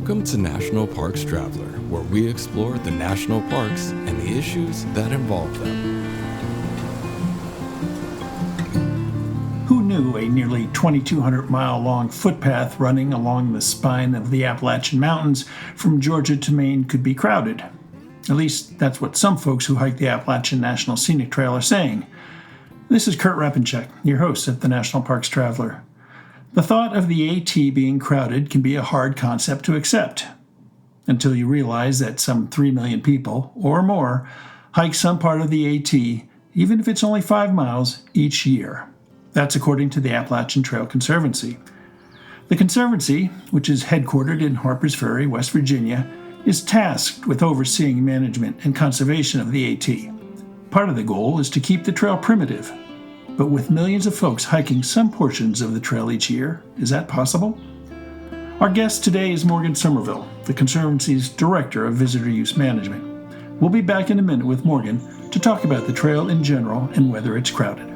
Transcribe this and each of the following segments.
Welcome to National Parks Traveler, where we explore the national parks and the issues that involve them. Who knew a nearly 2,200-mile-long footpath running along the spine of the Appalachian Mountains from Georgia to Maine could be crowded? At least that's what some folks who hike the Appalachian National Scenic Trail are saying. This is Kurt Repenchek, your host of the National Parks Traveler. The thought of the AT being crowded can be a hard concept to accept, until you realize that some 3 million people, or more, hike some part of the AT, even if it's only 5 miles, each year. That's according to the Appalachian Trail Conservancy. The Conservancy, which is headquartered in Harpers Ferry, West Virginia, is tasked with overseeing management and conservation of the AT. Part of the goal is to keep the trail primitive. But with millions of folks hiking some portions of the trail each year, is that possible? Our guest today is Morgan Sommerville, the Conservancy's Director of Visitor Use Management. We'll be back in a minute with Morgan to talk about the trail in general and whether it's crowded.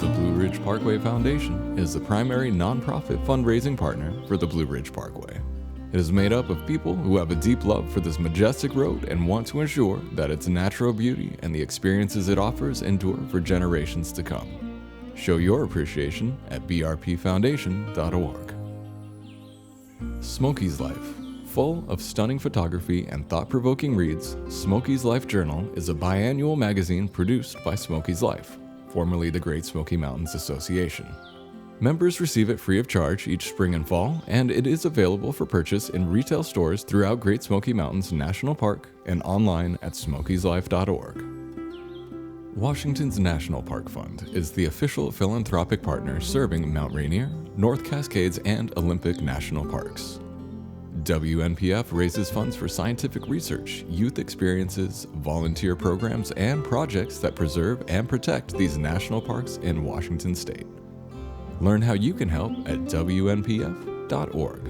The Blue Ridge Parkway Foundation is the primary nonprofit fundraising partner for the Blue Ridge Parkway. It is made up of people who have a deep love for this majestic road and want to ensure that its natural beauty and the experiences it offers endure for generations to come. Show your appreciation at brpfoundation.org. Smokey's Life. Full of stunning photography and thought-provoking reads, Smokey's Life Journal is a biannual magazine produced by Smokey's Life, formerly the Great Smoky Mountains Association. Members receive it free of charge each spring and fall, and it is available for purchase in retail stores throughout Great Smoky Mountains National Park and online at smokieslife.org. Washington's National Park Fund is the official philanthropic partner serving Mount Rainier, North Cascades, and Olympic National Parks. WNPF raises funds for scientific research, youth experiences, volunteer programs, and projects that preserve and protect these national parks in Washington state. Learn how you can help at WNPF.org.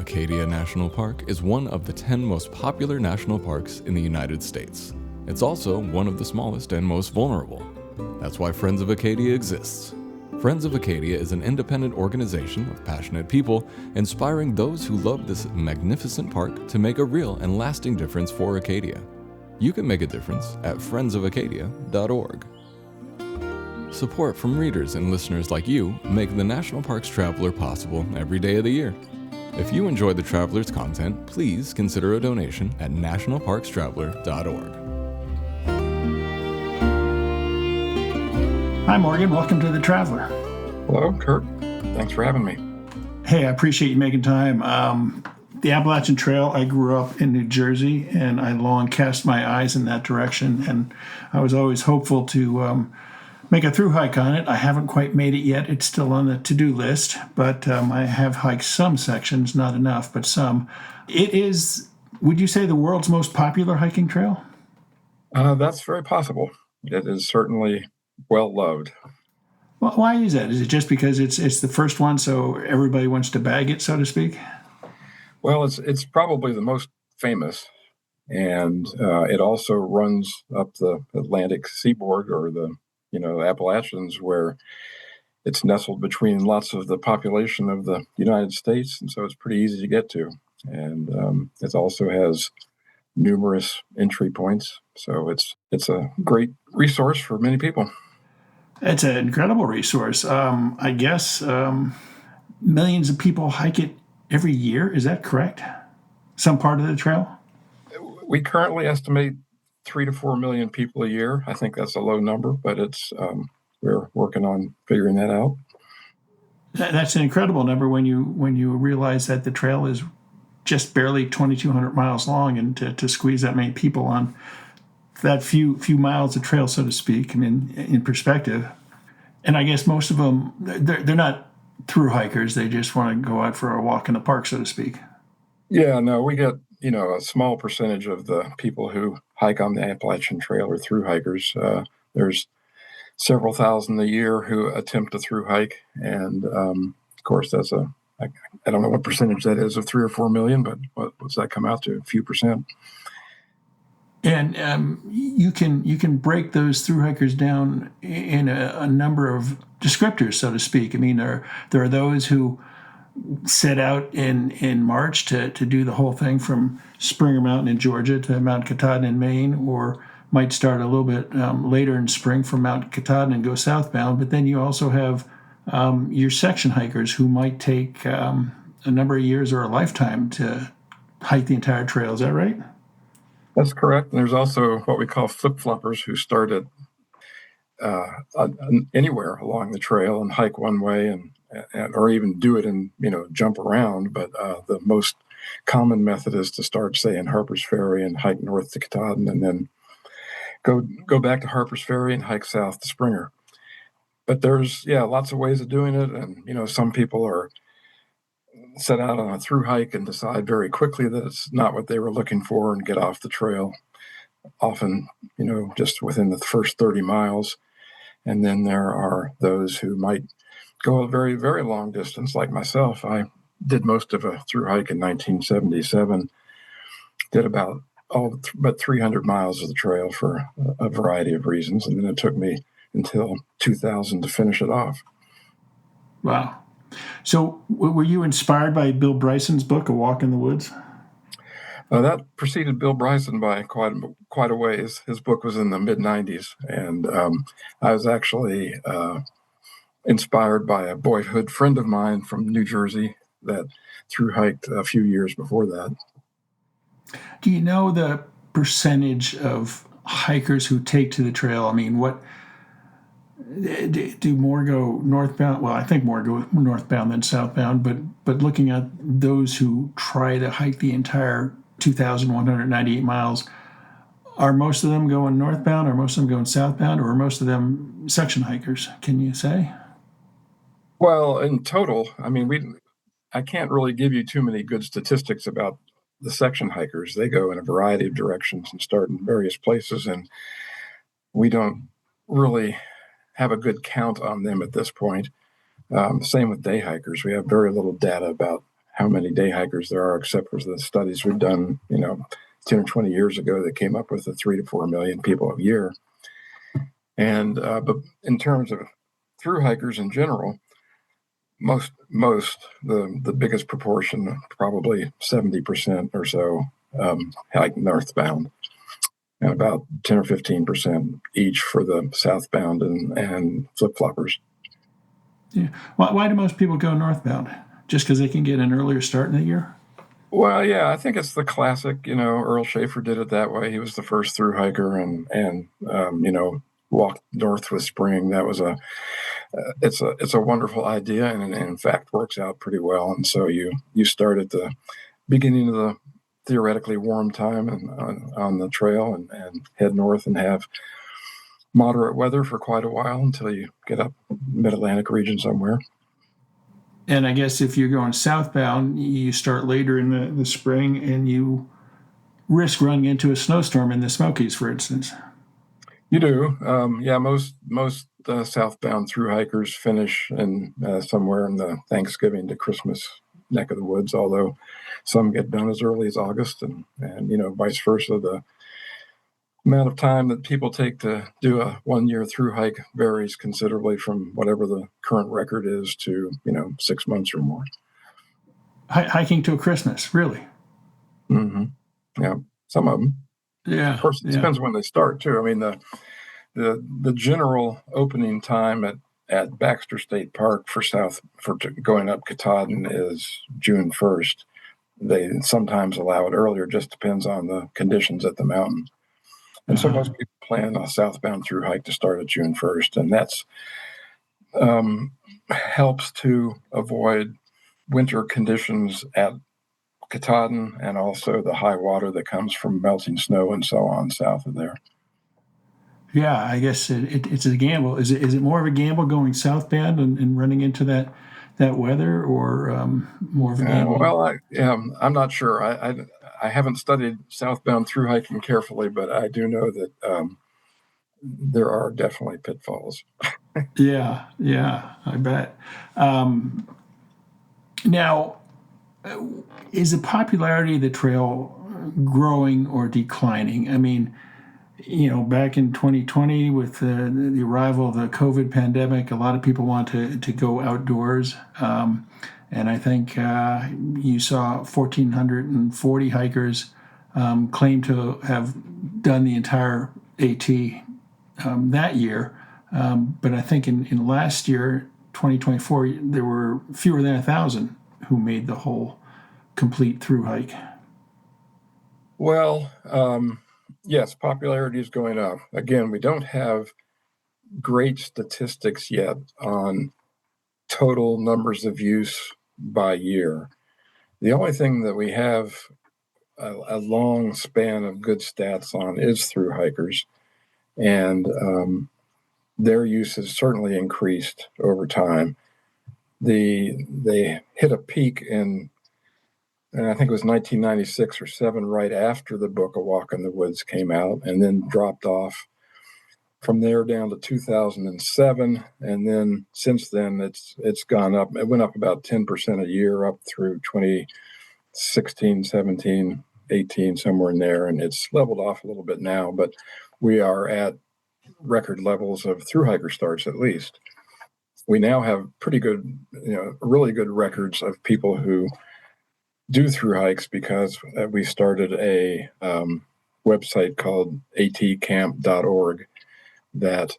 Acadia National Park is one of the 10 most popular national parks in the United States. It's also one of the smallest and most vulnerable. That's why Friends of Acadia exists. Friends of Acadia is an independent organization of passionate people inspiring those who love this magnificent park to make a real and lasting difference for Acadia. You can make a difference at friendsofacadia.org. Support from readers and listeners like you make the National Parks Traveler possible every day of the year. If you enjoy the Traveler's content, please consider a donation at nationalparkstraveler.org. Hi, Morgan. Welcome to the Traveler. Hello, Kurt. Thanks for having me. Hey, I appreciate you making time. The Appalachian Trail, I grew up in New Jersey, and I long cast my eyes in that direction, and I was always hopeful to make a through hike on it. I haven't quite made it yet. It's still on the to-do list, but I have hiked some sections, not enough, but some. It is, would you say, the world's most popular hiking trail? That's very possible. It is certainly well loved. Well, why is that? Is it just because it's the first one, so everybody wants to bag it, so to speak? Well, it's probably the most famous, and it also runs up the Atlantic seaboard, or the Appalachians, where it's nestled between lots of the population of the United States, and so it's pretty easy to get to. And it also has numerous entry points, so it's a great resource for many people. It's an incredible resource. I guess millions of people hike it every year. Is that correct? Some part of the trail? We currently estimate 3 to 4 million people a year. I think that's a low number, but it's we're working on figuring that out. That's an incredible number when you realize that the trail is just barely 2,200 miles long, and to squeeze that many people on that few miles of trail, so to speak, in perspective. And I guess most of them, they're not through hikers. They just want to go out for a walk in the park, so to speak. Yeah, no, we get a small percentage of the people who hike on the Appalachian Trail are through hikers. There's several thousand a year who attempt a through hike, and of course that's I don't know what percentage that is of 3 or 4 million, but what does that come out to? A few percent. And you can break those through hikers down in a number of descriptors, so to speak. I mean, there are those who set out in March to do the whole thing from Springer Mountain in Georgia to Mount Katahdin in Maine, or might start a little bit later in spring from Mount Katahdin and go southbound. But then you also have your section hikers who might take a number of years or a lifetime to hike the entire trail. Is that right? That's correct. And there's also what we call flip-floppers who start at anywhere along the trail and hike one way and or even do it and jump around. But the most common method is to start, say, in Harper's Ferry and hike north to Katahdin, and then go back to Harper's Ferry and hike south to Springer. But there's lots of ways of doing it, and some people are set out on a through hike and decide very quickly that it's not what they were looking for and get off the trail, often just within the first 30 miles. And then there are those who might go a very, very long distance, like myself. I did most of a through hike in 1977, did about 300 miles of the trail for a variety of reasons. And then it took me until 2000 to finish it off. Wow. So were you inspired by Bill Bryson's book, A Walk in the Woods? That preceded Bill Bryson by quite a ways. His book was in the mid-'90s, and I was actually inspired by a boyhood friend of mine from New Jersey that through hiked a few years before that. Do you know the percentage of hikers who take to the trail? I mean, what do more go northbound? Well, I think more go northbound than southbound, but looking at those who try to hike the entire 2,198 miles, are most of them going northbound, or most of them going southbound, or are most of them section hikers? Can you say? Well, in total, I mean, I can't really give you too many good statistics about the section hikers. They go in a variety of directions and start in various places, and we don't really have a good count on them at this point. Same with day hikers. We have very little data about how many day hikers there are, except for the studies we've done, 10 or 20 years ago that came up with the 3 to 4 million people a year. And but in terms of through hikers in general, the biggest proportion, probably 70% or so, hike northbound, and about 10 or 15% each for the southbound and flip-floppers. Yeah. Why do most people go northbound? Just because they can get an earlier start in the year? Well, yeah, I think it's the classic. Earl Schaefer did it that way. He was the first through hiker, and walked north with spring. That was it's a wonderful idea, and in fact works out pretty well. And so you start at the beginning of the theoretically warm time and on the trail and head north and have moderate weather for quite a while until you get up mid-Atlantic region somewhere. And I guess if you're going southbound, you start later in the spring, and you risk running into a snowstorm in the Smokies, for instance. You do. Most southbound through hikers finish in somewhere in the Thanksgiving to Christmas neck of the woods, although some get done as early as August, and vice versa. The amount of time that people take to do a 1 year through hike varies considerably from whatever the current record is to 6 months or more. Hiking till Christmas, really? Mm-hmm. Yeah, some of them. Yeah. Of course, it depends when they start too. I mean, the general opening time at Baxter State Park for going up Katahdin is June 1st. They sometimes allow it earlier, just depends on the conditions at the mountain. And so most people plan a southbound through hike to start at June 1st, and that's helps to avoid winter conditions at Katahdin and also the high water that comes from melting snow and so on south of there. Yeah, I guess it's a gamble. Is it more of a gamble going southbound and running into that weather, or more of a gamble? Well, I'm not sure. I haven't studied southbound through hiking carefully, but I do know that there are definitely pitfalls. Yeah, I bet. Now, is the popularity of the trail growing or declining? I mean, back in 2020 with the arrival of the COVID pandemic, a lot of people want to go outdoors. And I think you saw 1,440 hikers claim to have done the entire AT that year. But I think in last year, 2024, there were fewer than 1,000 who made the whole complete through hike. Well, yes, popularity is going up. Again, we don't have great statistics yet on total numbers of use by year. The only thing that we have a long span of good stats on is through hikers, and their use has certainly increased over time. They hit a peak and I think it was 1996 or 7, right after the book A Walk in the Woods came out, and then dropped off from there down to 2007, and then since then it's gone up. It went up about 10% a year up through 2016, 17, 18, somewhere in there, and it's leveled off a little bit now. But we are at record levels of through hiker starts. At least we now have pretty good, really good records of people who do through hikes, because we started a website called atcamp.org that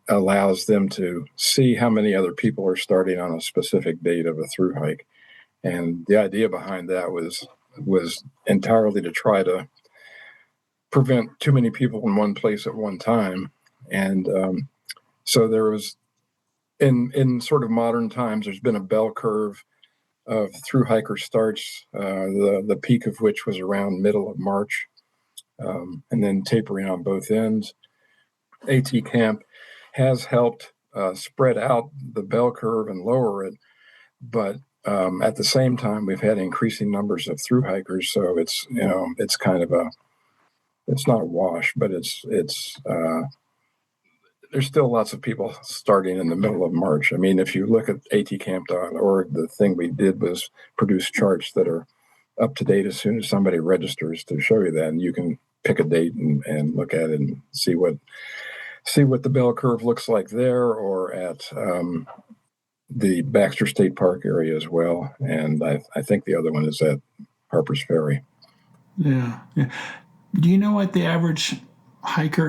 allows them to see how many other people are starting on a specific date of a through hike. And the idea behind that was entirely to try to prevent too many people in one place at one time. And so there was, in sort of modern times, there's been a bell curve of through hiker starts, the peak of which was around middle of March, and then tapering on both ends. AT Camp has helped spread out the bell curve and lower it, but at the same time, we've had increasing numbers of through hikers. So it's kind of it's not a wash, but there's still lots of people starting in the middle of March. I mean, if you look at atcamp.org, the thing we did was produce charts that are up to date as soon as somebody registers to show you that, and you can pick a date and look at it and see what the bell curve looks like there, or at the Baxter State Park area as well. And I think the other one is at Harper's Ferry. Yeah. Do you know what the average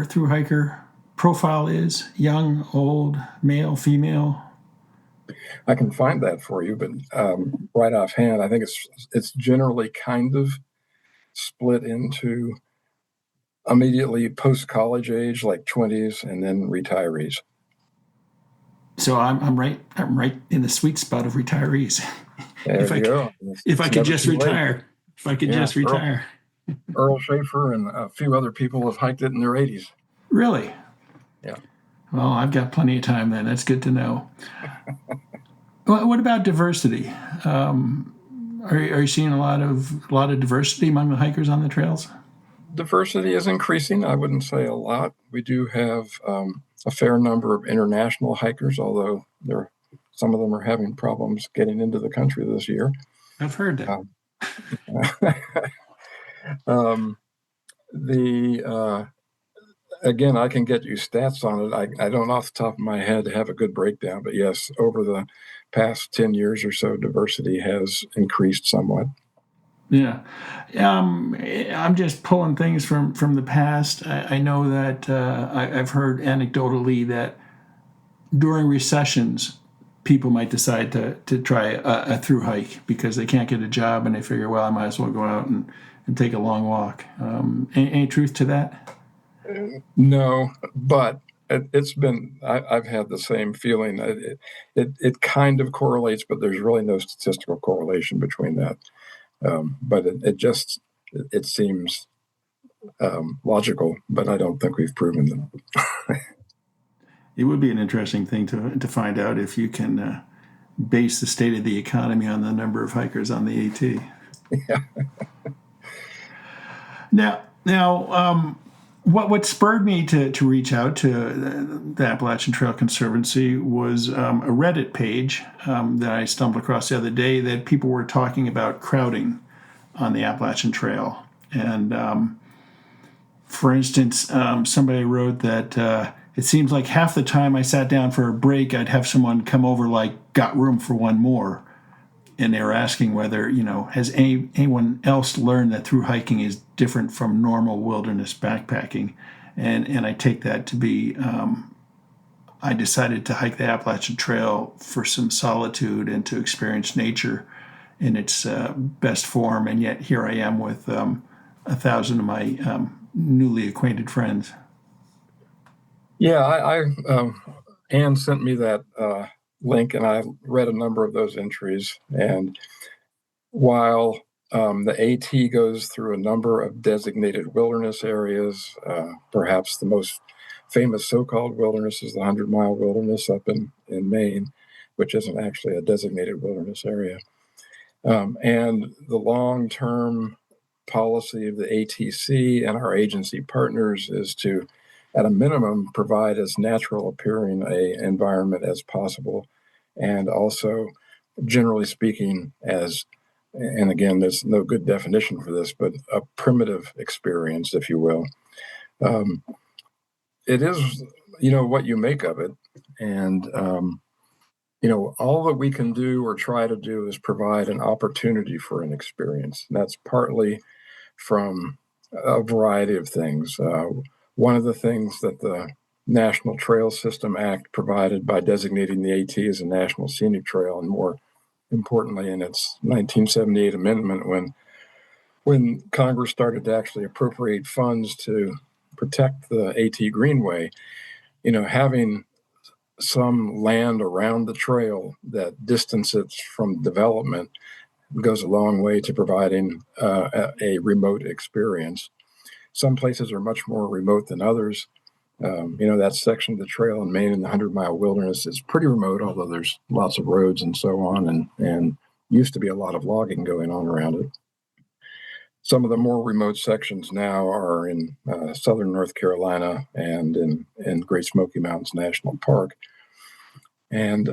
through hiker profile is? Young, old, male, female? I can find that for you, but right offhand, I think it's generally kind of split into immediately post-college age, like 20s, and then retirees. So I'm right in the sweet spot of retirees. If I could just retire. Earl Schaefer and a few other people have hiked it in their 80s. Really? Yeah. Well, I've got plenty of time then. That's good to know. What about diversity? Are you seeing a lot of diversity among the hikers on the trails? Diversity is increasing. I wouldn't say a lot. We do have a fair number of international hikers, although some of them are having problems getting into the country this year. I've heard that. Again, I can get you stats on it. I don't off the top of my head have a good breakdown, but yes, over the past 10 years or so, diversity has increased somewhat. Yeah. I'm just pulling things from the past. I know that I've heard anecdotally that during recessions, people might decide to try a through hike because they can't get a job and they figure, well, I might as well go out and take a long walk. Any truth to that? No, but it's been, I've had the same feeling. It kind of correlates, but there's really no statistical correlation between that. But it seems logical, but I don't think we've proven them. It would be an interesting thing to find out if you can base the state of the economy on the number of hikers on the AT. Yeah. Now, what spurred me to reach out to the Appalachian Trail Conservancy was a Reddit page that I stumbled across the other day that people were talking about crowding on the Appalachian Trail. And for instance, somebody wrote that it seems like half the time I sat down for a break, I'd have someone come over like, got room for one more. And they were asking whether, has anyone else learned that through hiking is different from normal wilderness backpacking? And I take that to be, I decided to hike the Appalachian Trail for some solitude and to experience nature in its best form. And yet here I am with 1,000 of my newly acquainted friends. Yeah, Anne sent me that link, and I read a number of those entries. And while the AT goes through a number of designated wilderness areas, perhaps the most famous so-called wilderness is the 100-mile wilderness up in Maine, which isn't actually a designated wilderness area. And the long-term policy of the ATC and our agency partners is to, at a minimum, provide as natural appearing a environment as possible, and also, generally speaking, and again, there's no good definition for this, but a primitive experience, if you will. It is, what you make of it. And, all that we can do or try to do is provide an opportunity for an experience. And that's partly from a variety of things. One of the things that the National Trail System Act provided by designating the AT as a National Scenic Trail, and more importantly, in its 1978 amendment, when Congress started to actually appropriate funds to protect the AT Greenway, having some land around the trail that distances from development goes a long way to providing a remote experience. Some places are much more remote than others. That section of the trail in Maine in the 100-mile wilderness is pretty remote, although there's lots of roads and so on, and used to be a lot of logging going on around it. Some of the more remote sections now are in southern North Carolina and in Great Smoky Mountains National Park. And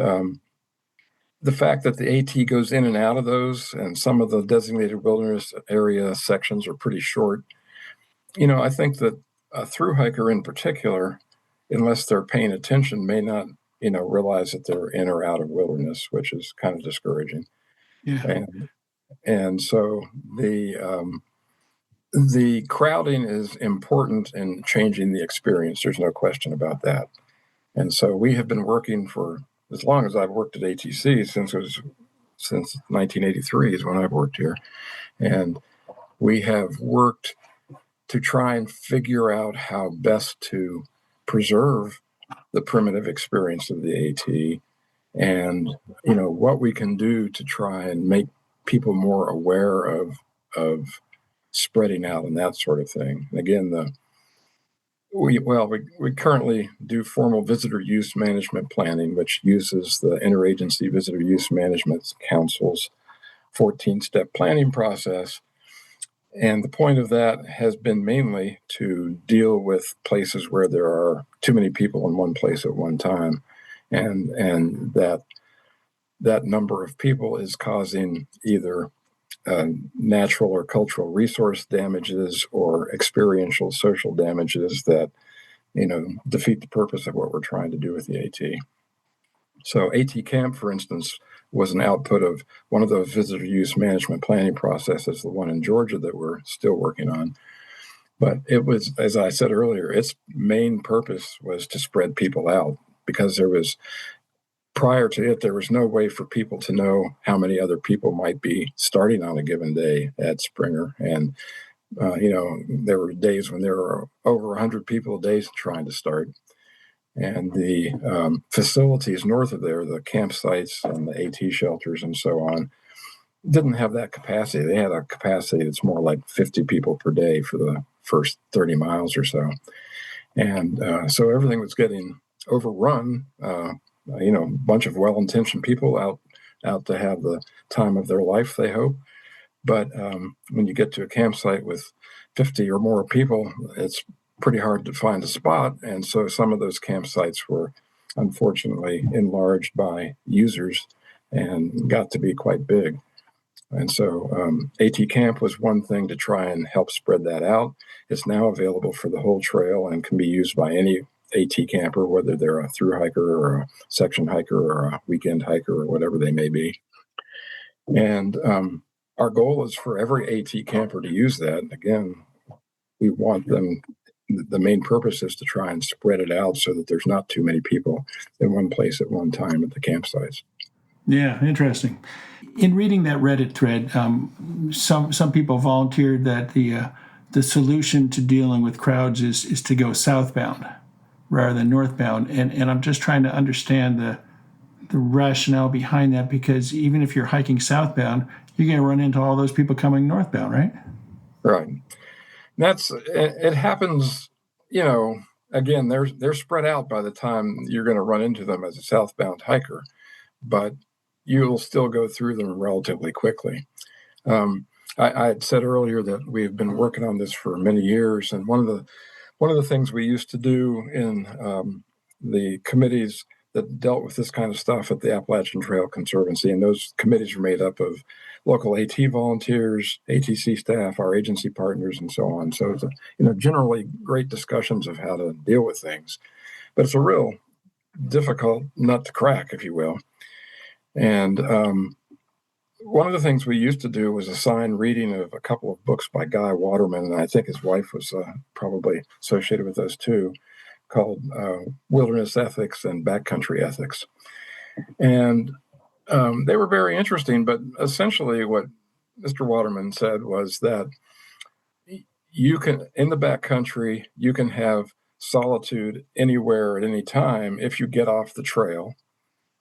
the fact that the AT goes in and out of those, and some of the designated wilderness area sections are pretty short, I think that a thru hiker in particular, unless they're paying attention, may not, realize that they're in or out of wilderness, which is kind of discouraging. Yeah. And so the crowding is important in changing the experience. There's no question about that. And so we have been working for as long as I've worked at ATC, since 1983 is when I've worked here. And we have worked to try and figure out how best to preserve the primitive experience of the AT, and what we can do to try and make people more aware of spreading out and that sort of thing. And again, we currently do formal visitor use management planning, which uses the Interagency Visitor Use Management Council's 14-step planning process. And the point of that has been mainly to deal with places where there are too many people in one place at one time, and that number of people is causing either natural or cultural resource damages or experiential social damages that defeat the purpose of what we're trying to do with the AT. So AT Camp, for instance, was an output of one of those visitor use management planning processes, the one in Georgia that we're still working on. But it was, as I said earlier, its main purpose was to spread people out, because prior to it, there was no way for people to know how many other people might be starting on a given day at Springer. And, there were days when there were over 100 people a day trying to start. And the facilities north of there, the campsites and the AT shelters and so on, didn't have that capacity. They had a capacity that's more like 50 people per day for the first 30 miles or so. And so everything was getting overrun. A bunch of well-intentioned people out to have the time of their life, they hope. But when you get to a campsite with 50 or more people, it's pretty hard to find a spot. And so some of those campsites were unfortunately enlarged by users and got to be quite big. And so AT Camp was one thing to try and help spread that out. It's now available for the whole trail and can be used by any AT camper, whether they're a through hiker or a section hiker or a weekend hiker or whatever they may be. And our goal is for every AT camper to use that. Again, we want them, the main purpose is to try and spread it out so that there's not too many people in one place at one time at the campsites. Yeah, interesting. In reading that Reddit thread, some people volunteered that the solution to dealing with crowds is to go southbound rather than northbound, and I'm just trying to understand the rationale behind that, because even if you're hiking southbound, you're going to run into all those people coming northbound, right? Right. It happens. Again, they're spread out by the time you're going to run into them as a southbound hiker, but you'll still go through them relatively quickly. I had said earlier that we've been working on this for many years, and one of the things we used to do in the committees that dealt with this kind of stuff at the Appalachian Trail Conservancy, and those committees were made up of local AT volunteers, ATC staff, our agency partners, and so on. So it's generally great discussions of how to deal with things, but it's a real difficult nut to crack, if you will. And one of the things we used to do was assign reading of a couple of books by Guy Waterman, and I think his wife was probably associated with those too, called Wilderness Ethics and Backcountry Ethics. And they were very interesting, but essentially what Mr. Waterman said was that you can, in the backcountry, you can have solitude anywhere at any time if you get off the trail,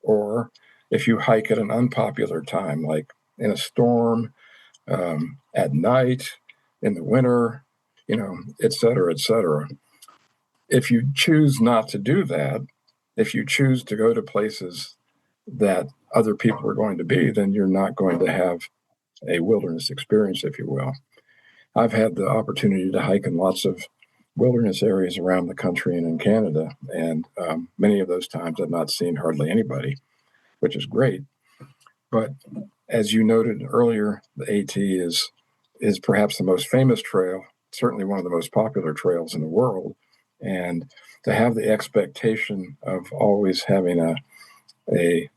or if you hike at an unpopular time, like in a storm, at night, in the winter, et cetera, et cetera. If you choose not to do that, if you choose to go to places that other people are going to be, then you're not going to have a wilderness experience, if you will. I've had the opportunity to hike in lots of wilderness areas around the country and in Canada, and many of those times I've not seen hardly anybody, which is great. But as you noted earlier, the AT is perhaps the most famous trail, certainly one of the most popular trails in the world. And to have the expectation of always having a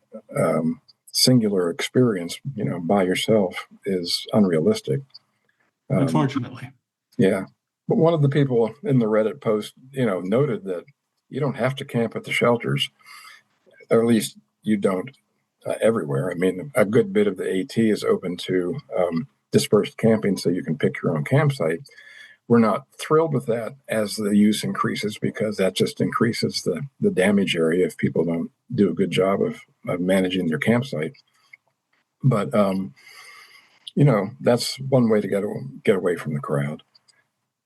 singular experience, by yourself is unrealistic. Unfortunately. Yeah. But one of the people in the Reddit post, noted that you don't have to camp at the shelters, or at least you don't everywhere. I mean, a good bit of the AT is open to dispersed camping, so you can pick your own campsite. We're not thrilled with that as the use increases, because that just increases the damage area if people don't do a good job of managing their campsite. But, that's one way to get away from the crowd.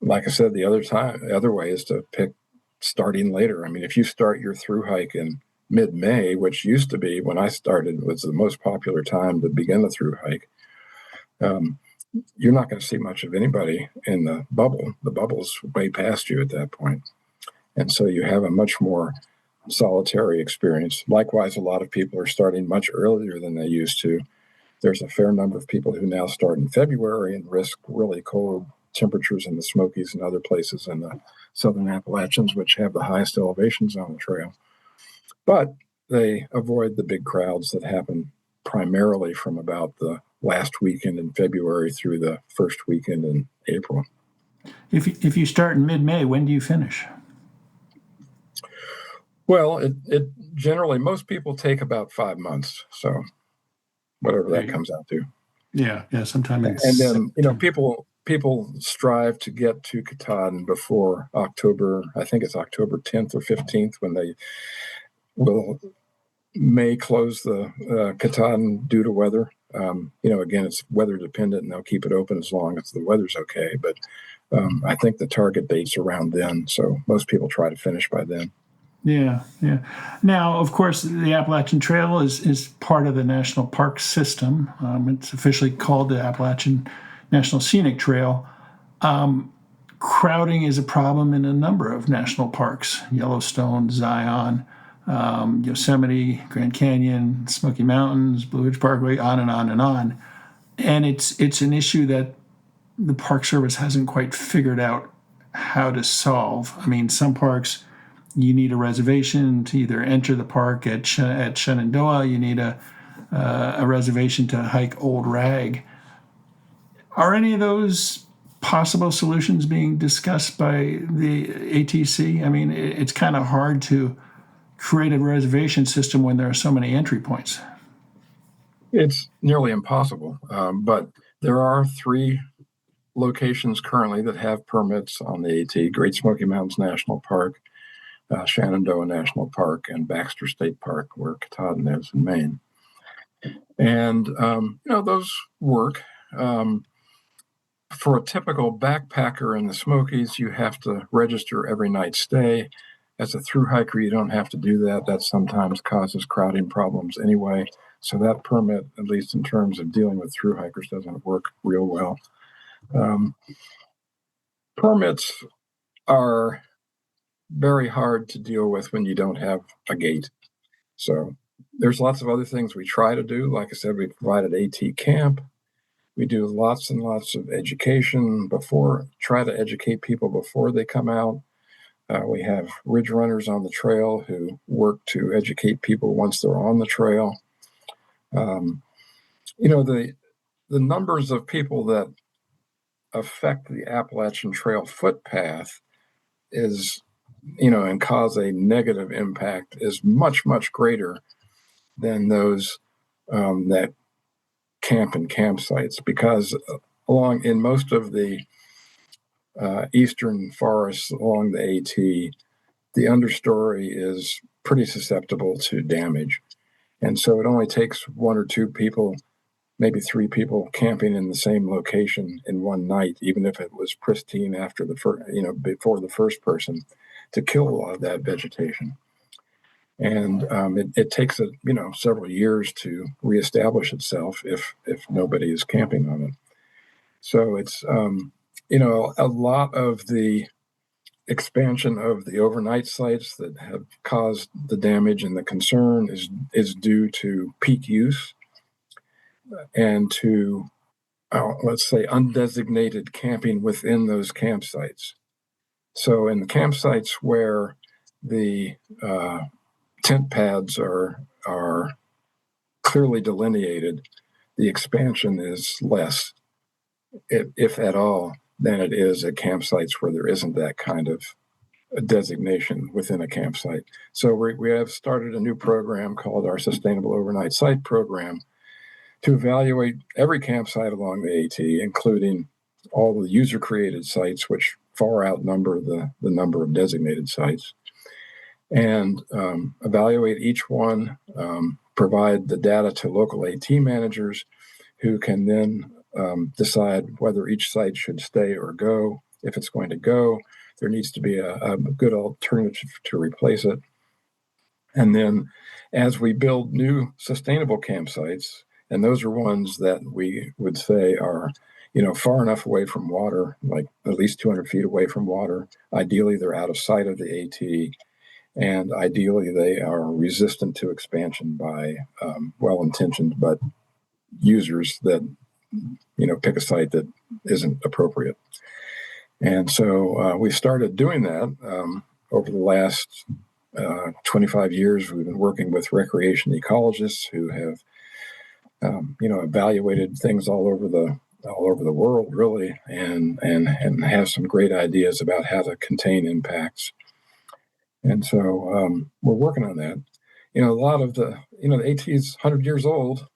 Like I said, the other way is to pick starting later. I mean, if you start your through hike in mid-May, which used to be, when I started, was the most popular time to begin the through hike, you're not going to see much of anybody in the bubble. The bubble's way past you at that point. And so you have a much more solitary experience. Likewise, a lot of people are starting much earlier than they used to. There's a fair number of people who now start in February and risk really cold temperatures in the Smokies and other places in the southern Appalachians, which have the highest elevations on the trail. But they avoid the big crowds that happen primarily from about the last weekend in February through the first weekend in April. If you start in mid-May, when do you finish? Well, it generally, most people take about 5 months, so whatever that comes out to. Yeah, sometime in and then people strive to get to Katahdin before October. I think it's October 10th or 15th when they may close the Katahdin due to weather. Again, it's weather dependent, and they'll keep it open as long as the weather's okay. But I think the target date's around then, so most people try to finish by then. Yeah. Now, of course, the Appalachian Trail is part of the national park system. It's officially called the Appalachian National Scenic Trail. Crowding is a problem in a number of national parks: Yellowstone, Zion, Yosemite, Grand Canyon, Smoky Mountains, Blue Ridge Parkway, on and on and on. And it's an issue that the Park Service hasn't quite figured out how to solve. I mean, some parks you need a reservation to either enter the park at Shenandoah. You need a reservation to hike Old Rag. Are any of those possible solutions being discussed by the ATC? I mean, it's kind of hard to create a reservation system when there are so many entry points. It's nearly impossible, but there are 3 locations currently that have permits on the AT: Great Smoky Mountains National Park, Shenandoah National Park, and Baxter State Park, where Katahdin is in Maine. And those work. For a typical backpacker in the Smokies, you have to register every night stay. As a thru hiker, you don't have to do that. That sometimes causes crowding problems anyway. So that permit, at least in terms of dealing with thru hikers, doesn't work real well. Permits are very hard to deal with when you don't have a gate. So there's lots of other things we try to do. Like I said, we provided AT camp. We do lots and lots of education try to educate people before they come out. We have ridge runners on the trail who work to educate people once they're on the trail. The numbers of people that affect the Appalachian Trail footpath and cause a negative impact is much, much greater than those that camp and campsites, because in most of the eastern forests along the AT, the understory is pretty susceptible to damage. And so it only takes 1 or 2 people, maybe 3 people camping in the same location in one night, even if it was pristine after before the first person, to kill a lot of that vegetation. And it takes several years to reestablish itself if nobody is camping on it. So it's a lot of the expansion of the overnight sites that have caused the damage and the concern is due to peak use and to let's say undesignated camping within those campsites. So in the campsites where the tent pads are clearly delineated, the expansion is less, if at all, than it is at campsites where there isn't that kind of a designation within a campsite. So we have started a new program called our Sustainable Overnight Site Program to evaluate every campsite along the AT, including all the user-created sites, which far outnumber the number of designated sites, and evaluate each one, provide the data to local AT managers who can then decide whether each site should stay or go. If it's going to go, there needs to be a good alternative to replace it. And then as we build new sustainable campsites, and those are ones that we would say are far enough away from water, like at least 200 feet away from water. Ideally, they're out of sight of the AT, and ideally they are resistant to expansion by well-intentioned but users that pick a site that isn't appropriate. And so we started doing that over the last 25 years. We've been working with recreation ecologists who have evaluated things all over the world, really, and have some great ideas about how to contain impacts. And so we're working on that. A lot of the AT is 100 years old,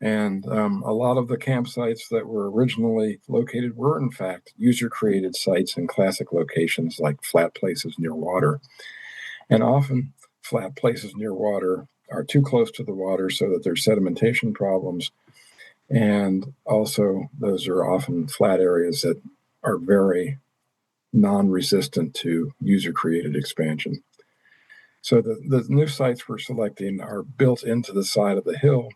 and a lot of the campsites that were originally located were, in fact, user-created sites in classic locations like flat places near water. And often, flat places near water are too close to the water so that there's sedimentation problems. And also, those are often flat areas that are very non-resistant to user-created expansion. So the new sites we're selecting are built into the side of the hill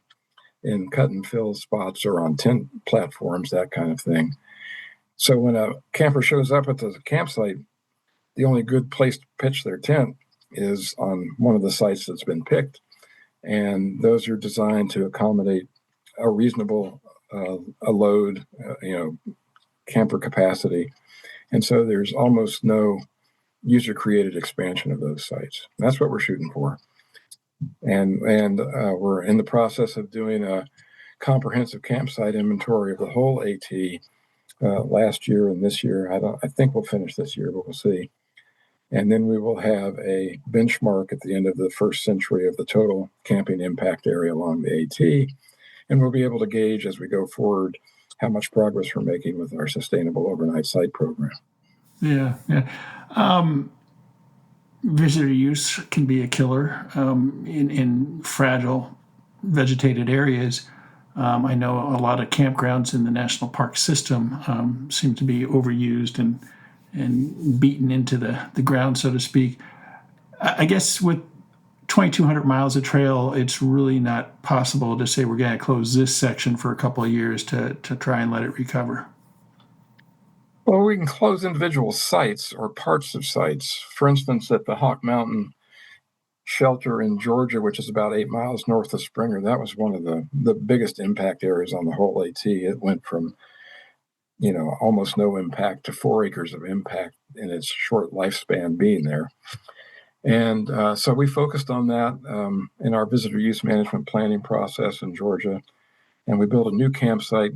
in cut and fill spots or on tent platforms, that kind of thing. So when a camper shows up at the campsite, the only good place to pitch their tent is on one of the sites that's been picked. And those are designed to accommodate a reasonable a load, camper capacity. And so there's almost no user-created expansion of those sites. That's what we're shooting for. And we're in the process of doing a comprehensive campsite inventory of the whole AT last year and this year. I think we'll finish this year, but we'll see. And then we will have a benchmark at the end of the first century of the total camping impact area along the AT. And we'll be able to gauge as we go forward how much progress we're making with our sustainable overnight site program. Yeah. Visitor use can be a killer in fragile vegetated areas. I know a lot of campgrounds in the national park system seem to be overused and beaten into the ground, so to speak. I guess with 2,200 miles of trail, it's really not possible to say we're going to close this section for a couple of years to try and let it recover. Well, we can close individual sites or parts of sites. For instance, at the Hawk Mountain Shelter in Georgia, which is about 8 miles north of Springer, that was one of the biggest impact areas on the whole AT. It went from almost no impact to 4 acres of impact in its short lifespan being there. And so we focused on that in our visitor use management planning process in Georgia. And we built a new campsite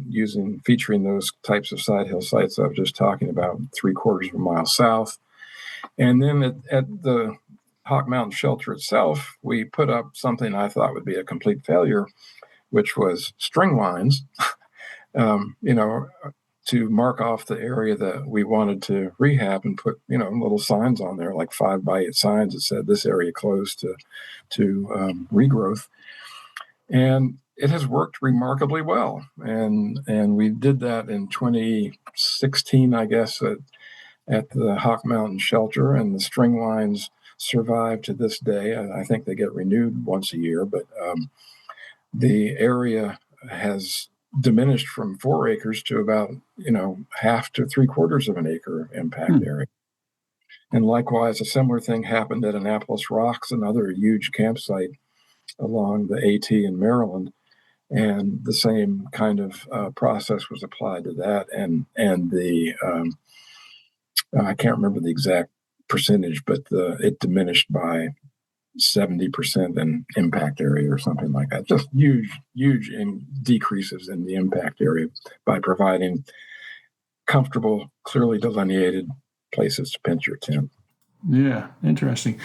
featuring those types of side hill sites I was just talking about, 3/4 of a mile south. And then at the Hawk Mountain Shelter itself, we put up something I thought would be a complete failure, which was string lines, to mark off the area that we wanted to rehab and put, little signs on there, like 5x8 signs that said this area closed to regrowth. And it has worked remarkably well. And we did that in 2016, I guess, at the Hawk Mountain Shelter, and the string lines survive to this day. I think they get renewed once a year, but the area has diminished from 4 acres to about, half to 3/4 of an acre impact area. And likewise, a similar thing happened at Annapolis Rocks, another huge campsite along the AT in Maryland. And the same kind of process was applied to that. And the, I can't remember the exact percentage, but it diminished by 70% in impact area or something like that. Just huge decreases in the impact area by providing comfortable, clearly delineated places to pitch your tent. Yeah, interesting.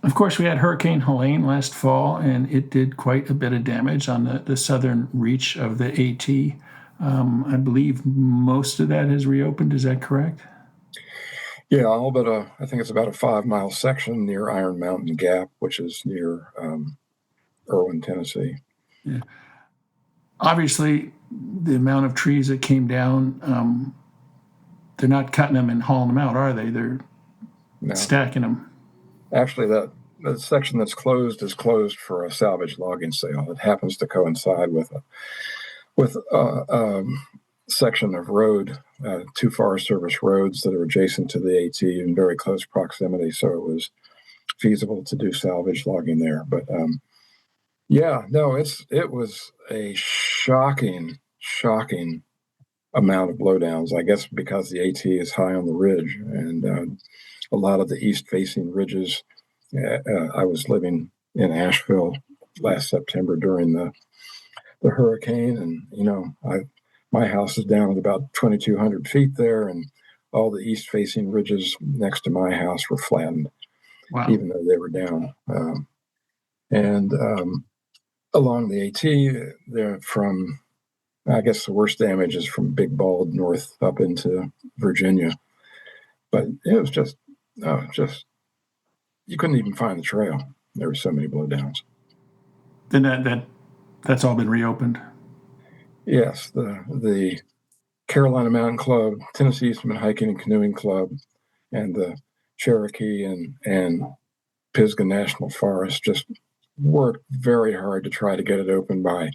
Of course, we had Hurricane Helene last fall, and it did quite a bit of damage on the southern reach of the AT. I believe most of that has reopened. Is that correct? Yeah, all but I think it's about a 5-mile section near Iron Mountain Gap, which is near Erwin, Tennessee. Yeah. Obviously, the amount of trees that came down, they're not cutting them and hauling them out, are they? They're stacking them. Actually, the section that's closed is closed for a salvage logging sale. It happens to coincide with a section of road, 2 Forest Service roads that are adjacent to the AT in very close proximity, so it was feasible to do salvage logging there. But it was a shocking amount of blowdowns, I guess because the AT is high on the ridge, and a lot of the east-facing ridges. I was living in Asheville last September during the hurricane, and my house is down at about 2,200 feet there, and all the east-facing ridges next to my house were flattened, even though they were down. And along the AT, they're from, I guess the worst damage is from Big Bald north up into Virginia. But it was just you couldn't even find the trail. There were so many blowdowns. Then that's all been reopened. Yes, the Carolina Mountain Club, Tennessee Eastman Hiking and Canoeing Club, and the Cherokee and Pisgah National Forest just worked very hard to try to get it open by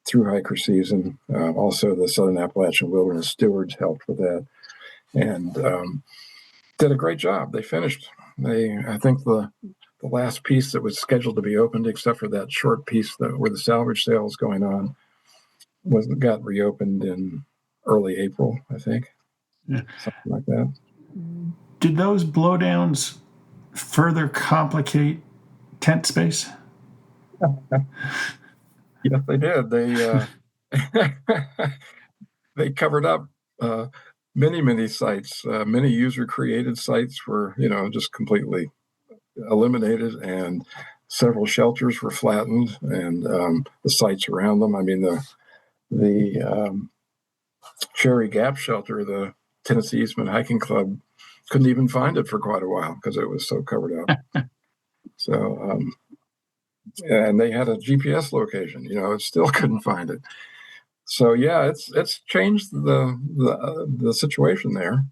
through hiker season. Also, the Southern Appalachian Wilderness Stewards helped with that, and did a great job. They finished. I think the last piece that was scheduled to be opened, except for that short piece where the salvage sale is going on, got reopened in early April, I think, something like that. Did those blowdowns further complicate tent space? Yes, they did. They covered up many sites. Many user-created sites were, just completely eliminated, and several shelters were flattened, and the sites around them. I mean, the Cherry Gap shelter, the Tennessee Eastman Hiking Club, couldn't even find it for quite a while because it was so covered up. So, and they had a GPS location. It still couldn't find it. So yeah, it's changed the situation there.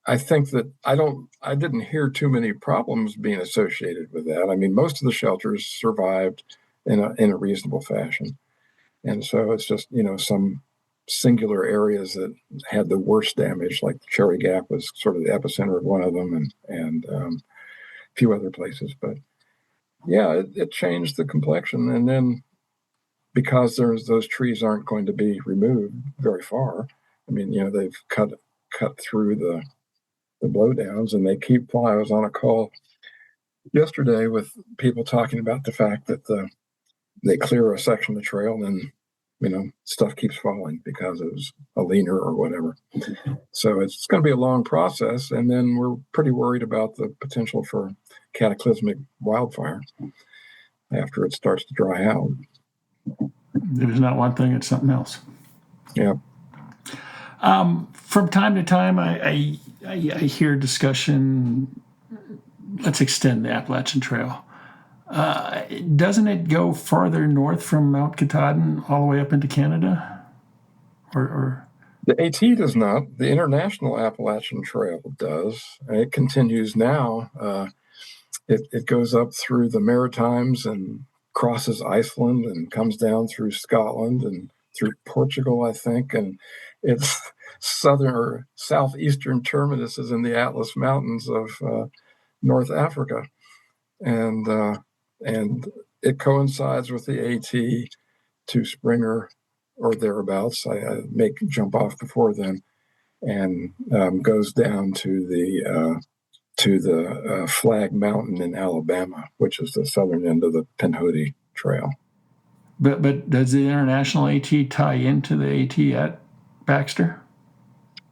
I think that I didn't hear too many problems being associated with that. I mean, most of the shelters survived in a reasonable fashion, and so it's just some singular areas that had the worst damage, like Cherry Gap was sort of the epicenter of one of them, and a few other places. But yeah, it changed the complexion, and then because those trees aren't going to be removed very far. I mean, they've cut through the blowdowns, and they keep falling. I was on a call yesterday with people talking about the fact that they clear a section of trail, and stuff keeps falling because it was a leaner or whatever. So it's going to be a long process, and then we're pretty worried about the potential for cataclysmic wildfire after it starts to dry out. There's not one thing; it's something else. Yeah. From time to time, I hear discussion. Let's extend the Appalachian Trail. Doesn't it go farther north from Mount Katahdin all the way up into Canada? Or the AT does not. The International Appalachian Trail does. And it continues now. It goes up through the Maritimes and crosses Iceland and comes down through Scotland and through Portugal, I think. And its southern or southeastern terminus is in the Atlas Mountains of North Africa. And it coincides with the AT to Springer or thereabouts. I may jump off before then, and goes down to the Flag Mountain in Alabama, which is the southern end of the Pinhoti Trail. But does the International AT tie into the AT at Baxter?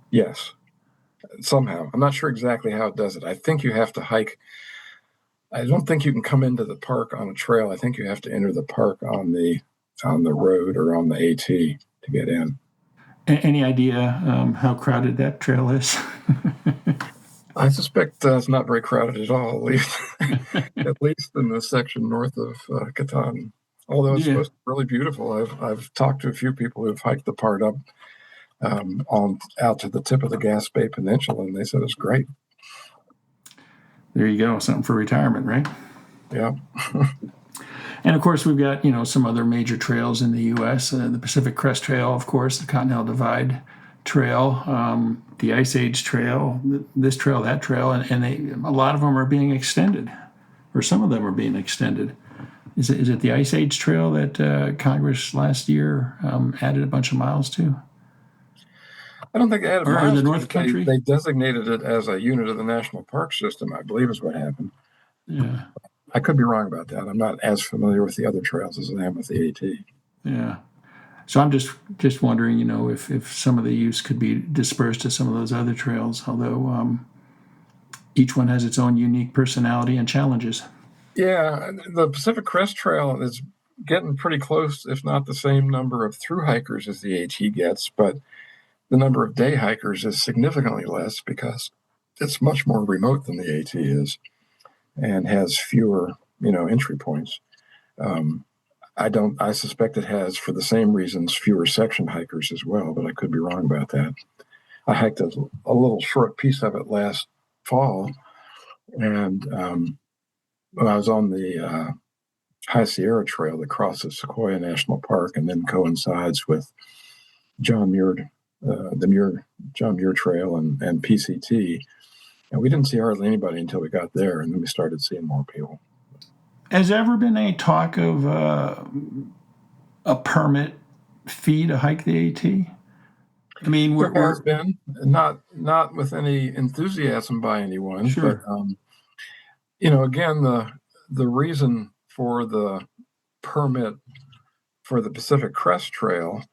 Yes, somehow. I'm not sure exactly how it does it. I think you have to hike. I don't think you can come into the park on a trail. I think you have to enter the park on the road or on the AT to get in. Any idea how crowded that trail is? I suspect it's not very crowded at all, at least in the section north of Katahdin. Although it's supposed to be really beautiful. I've talked to a few people who've hiked the part up out to the tip of the Gaspé Peninsula, and they said it's great. There you go, something for retirement, right? Yeah. And of course, we've got some other major trails in the U.S. The Pacific Crest Trail, of course, the Continental Divide Trail, the Ice Age Trail, this trail, that trail, and a lot of them are being extended, or some of them are being extended. Is it the Ice Age Trail that Congress last year added a bunch of miles to? I don't think they added miles. Or the North Country? They designated it as a unit of the National Park System, I believe is what happened. Yeah. I could be wrong about that. I'm not as familiar with the other trails as I am with the AT. Yeah. So I'm just wondering, if some of the use could be dispersed to some of those other trails, although each one has its own unique personality and challenges. Yeah, the Pacific Crest Trail is getting pretty close, if not the same number of through hikers as the AT gets, but the number of day hikers is significantly less because it's much more remote than the AT is and has fewer, entry points. I suspect it has, for the same reasons, fewer section hikers as well, but I could be wrong about that. I hiked a little short piece of it last fall, and when I was on the High Sierra Trail that crosses Sequoia National Park and then coincides with John Muir Trail and PCT, and we didn't see hardly anybody until we got there, and then we started seeing more people. Has there ever been any talk of a permit fee to hike the AT? I mean, There has been, not with any enthusiasm by anyone, sure. but again, the reason for the permit for the Pacific Crest Trail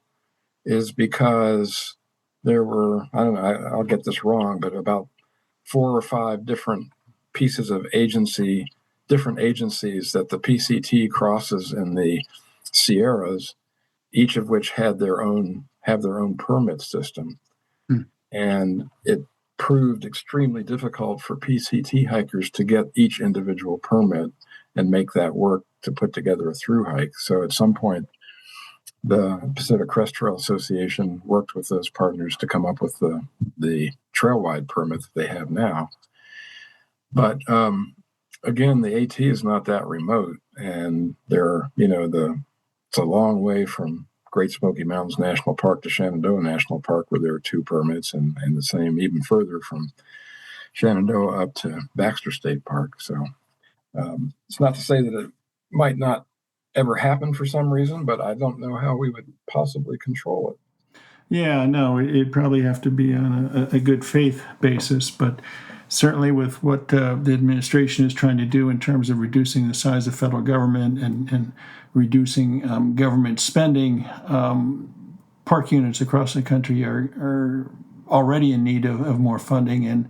is because there were, I don't know, I'll get this wrong, but about 4 or 5 different pieces of different agencies that the PCT crosses in the Sierras, each of which have their own permit system. And it proved extremely difficult for PCT hikers to get each individual permit and make that work to put together a through hike. So at some point, the Pacific Crest Trail Association worked with those partners to come up with the trail-wide permit that they have now. But again, the AT is not that remote, and it's a long way from Great Smoky Mountains National Park to Shenandoah National Park, where there are 2 permits, and the same even further from Shenandoah up to Baxter State Park. So it's not to say that it might not ever happen for some reason, but I don't know how we would possibly control it. Yeah, no, it'd probably have to be on a good faith basis, but certainly with what the administration is trying to do in terms of reducing the size of federal government and reducing government spending, park units across the country are already in need of more funding, and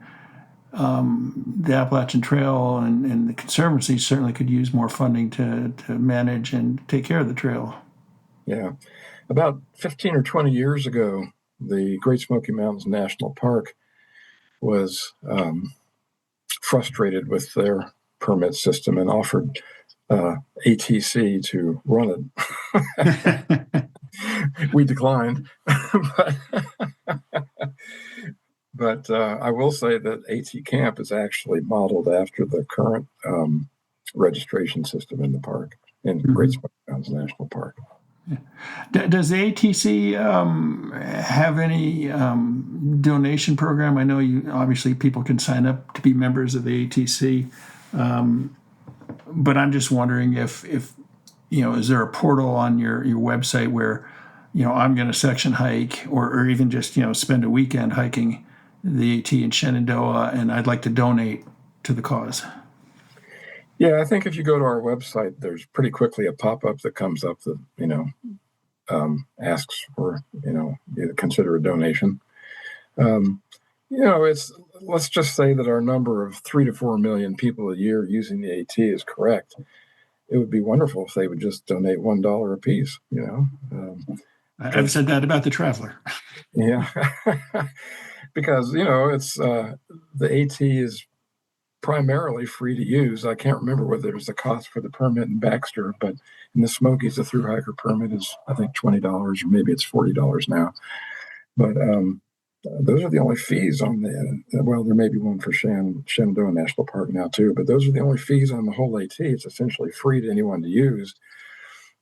the Appalachian Trail and the Conservancy certainly could use more funding to manage and take care of the trail. Yeah. About 15 or 20 years ago, the Great Smoky Mountains National Park was frustrated with their permit system and offered ATC to run it. We declined. But I will say that AT Camp is actually modeled after the current registration system in the park, in Great Smoky Mountains National Park. Does the ATC have any donation program? I know obviously people can sign up to be members of the ATC, but I'm just wondering if is there a portal on your website where I'm going to section hike or even just spend a weekend hiking the AT in Shenandoah and I'd like to donate to the cause? Yeah, I think if you go to our website, there's pretty quickly a pop-up that comes up that asks for you to consider a donation. Let's just say that our number of 3 to 4 million people a year using the AT is correct. It would be wonderful if they would just donate $1 a piece. I've said that about the Traveler. Yeah, because it's the AT is primarily free to use. I can't remember whether there's a cost for the permit in Baxter, but in the Smokies, the through hiker permit is, I think, $20, or maybe it's $40 now. But those are the only fees on well, there may be one for Shenandoah National Park now too, but those are the only fees on the whole AT. It's essentially free to anyone to use.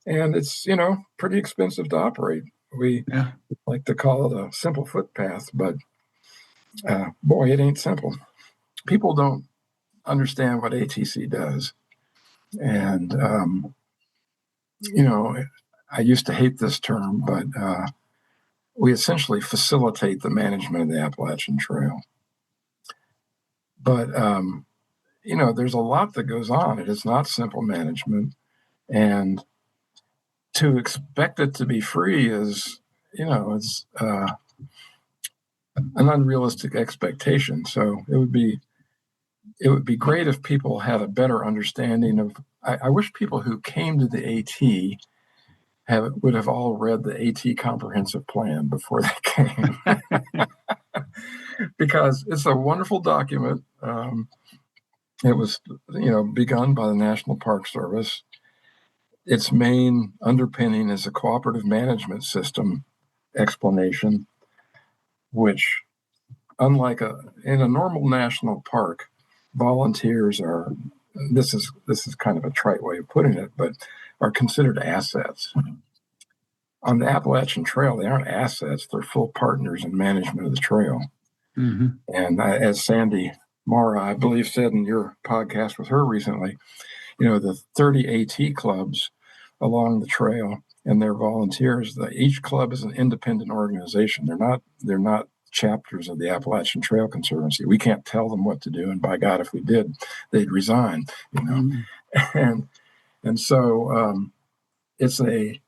And it's, pretty expensive to operate. We like to call it a simple footpath, but boy, it ain't simple. People don't understand what ATC does. And, I used to hate this term, but we essentially facilitate the management of the Appalachian Trail. But, there's a lot that goes on. It is not simple management. And to expect it to be free is, it's an unrealistic expectation. So it would be great if people had a better understanding of. I wish people who came to the AT would have all read the AT comprehensive plan before they came, because it's a wonderful document. It was, begun by the National Park Service. Its main underpinning is a cooperative management system explanation, which, unlike in a normal national park, volunteers are, this is kind of a trite way of putting it, but are considered assets. On the Appalachian Trail, they aren't assets, they're full partners in management of the trail. And as Sandy Mara, I believe, said in your podcast with her recently, the 30 AT clubs along the trail and their volunteers. Each club is an independent organization. They're not chapters of the Appalachian Trail Conservancy. We can't tell them what to do, and by God, if we did, they'd resign. And so it's a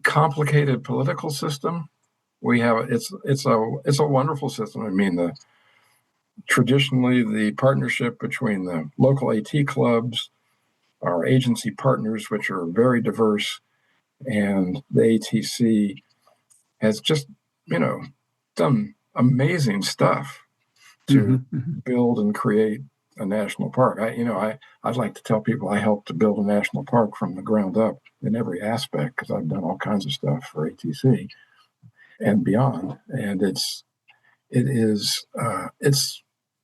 complicated political system. It's a wonderful system. I mean, traditionally the partnership between the local AT clubs, our agency partners, which are very diverse, and the ATC has just, done amazing stuff to build and create a national park. I'd like to tell people I helped to build a national park from the ground up in every aspect, because I've done all kinds of stuff for ATC and beyond. And it's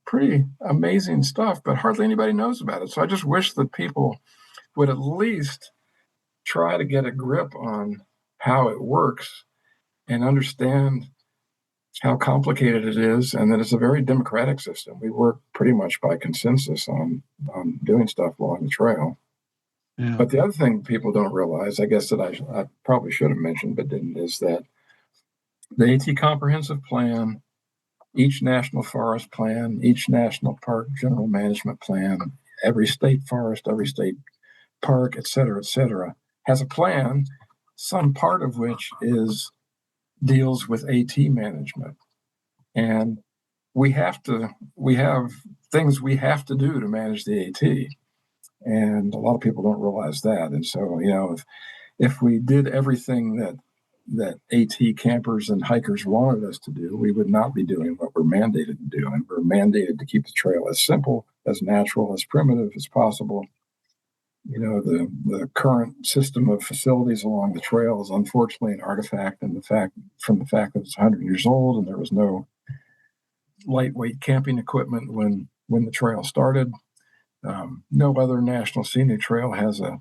pretty amazing stuff, but hardly anybody knows about it. So I just wish that people would at least try to get a grip on how it works and understand how complicated it is, and that it's a very democratic system. We work pretty much by consensus on doing stuff along the trail. Yeah. But the other thing people don't realize, I guess that I probably should have mentioned but didn't, is that the AT Comprehensive Plan, each national forest plan, each national park general management plan, every state forest, every state park, et cetera, has a plan, some part of which deals with AT management. And we have things we have to do to manage the AT. And a lot of people don't realize that. And so, if we did everything that AT campers and hikers wanted us to do, we would not be doing what we're mandated to do. And we're mandated to keep the trail as simple, as natural, as primitive as possible. The current system of facilities along the trail is unfortunately an artifact from the fact that it's 100 years old, and there was no lightweight camping equipment when the trail started. No other national scenic trail has a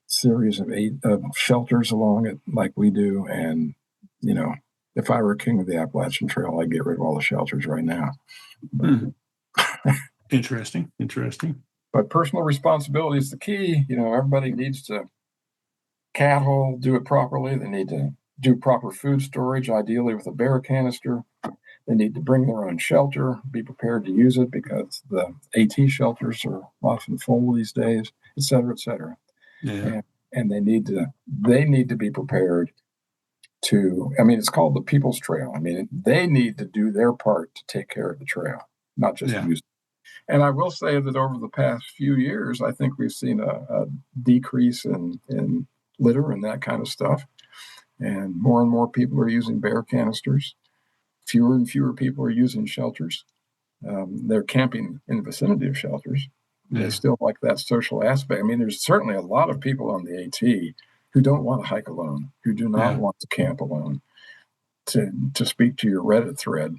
series of 8 shelters along it like we do. And, if I were king of the Appalachian Trail, I'd get rid of all the shelters right now. Interesting. But personal responsibility is the key. Everybody needs to cat hole, do it properly. They need to do proper food storage, ideally with a bear canister. They need to bring their own shelter, be prepared to use it, because the AT shelters are often full these days, et cetera, et cetera. Yeah. And they need to be prepared to, it's called the People's Trail. They need to do their part to take care of the trail, not just use it. And I will say that over the past few years, I think we've seen a decrease in litter and that kind of stuff. And more people are using bear canisters. Fewer and fewer people are using shelters. They're camping in the vicinity of shelters. They still like that social aspect. There's certainly a lot of people on the AT who don't want to hike alone, who do not want to camp alone, to speak to your Reddit thread.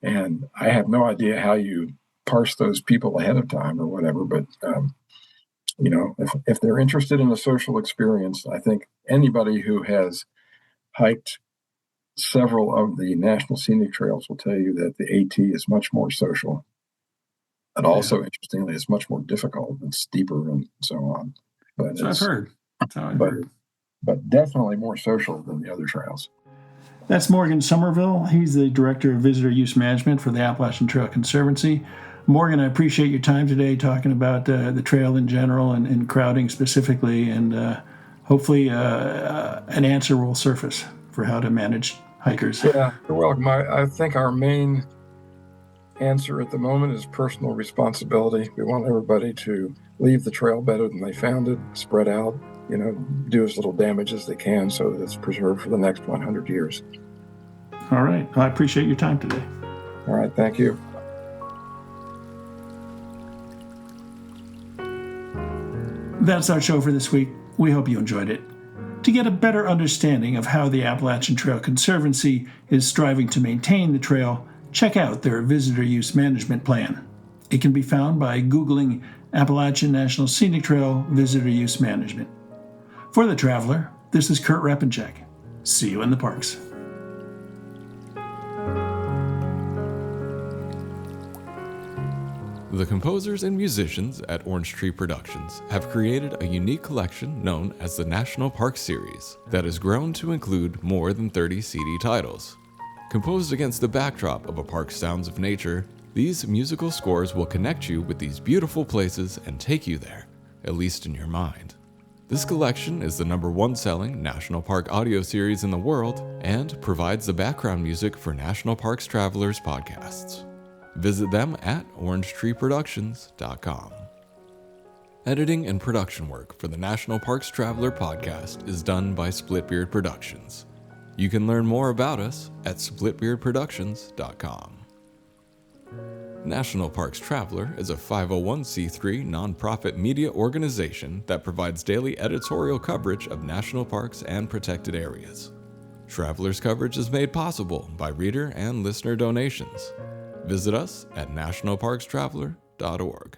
And I have no idea how you parse those people ahead of time or whatever, but if they're interested in a social experience, I think anybody who has hiked several of the national scenic trails will tell you that the AT is much more social, and also interestingly, it's much more difficult and steeper and so on. But I've heard. That's how I've heard. But definitely more social than the other trails. That's Morgan Sommerville. He's the Director of Visitor Use Management for the Appalachian Trail Conservancy. Morgan, I appreciate your time today talking about the trail in general and crowding specifically, and hopefully an answer will surface for how to manage hikers. Yeah, you're welcome. I think our main answer at the moment is personal responsibility. We want everybody to leave the trail better than they found it, spread out, do as little damage as they can so that it's preserved for the next 100 years. All right. Well, I appreciate your time today. All right. Thank you. That's our show for this week. We hope you enjoyed it. To get a better understanding of how the Appalachian Trail Conservancy is striving to maintain the trail, check out their Visitor Use Management Plan. It can be found by Googling Appalachian National Scenic Trail Visitor Use Management. For The Traveler, this is Kurt Repenchek. See you in the parks. The composers and musicians at Orange Tree Productions have created a unique collection known as the National Park Series that has grown to include more than 30 CD titles. Composed against the backdrop of a park's sounds of nature, these musical scores will connect you with these beautiful places and take you there, at least in your mind. This collection is the #1 selling National Park audio series in the world and provides the background music for National Parks Travelers podcasts. Visit them at orangetreeproductions.com. Editing and production work for the National Parks Traveler podcast is done by Splitbeard Productions. You can learn more about us at splitbeardproductions.com. National Parks Traveler is a 501c3 nonprofit media organization that provides daily editorial coverage of national parks and protected areas. Traveler's coverage is made possible by reader and listener donations. Visit us at nationalparkstraveler.org.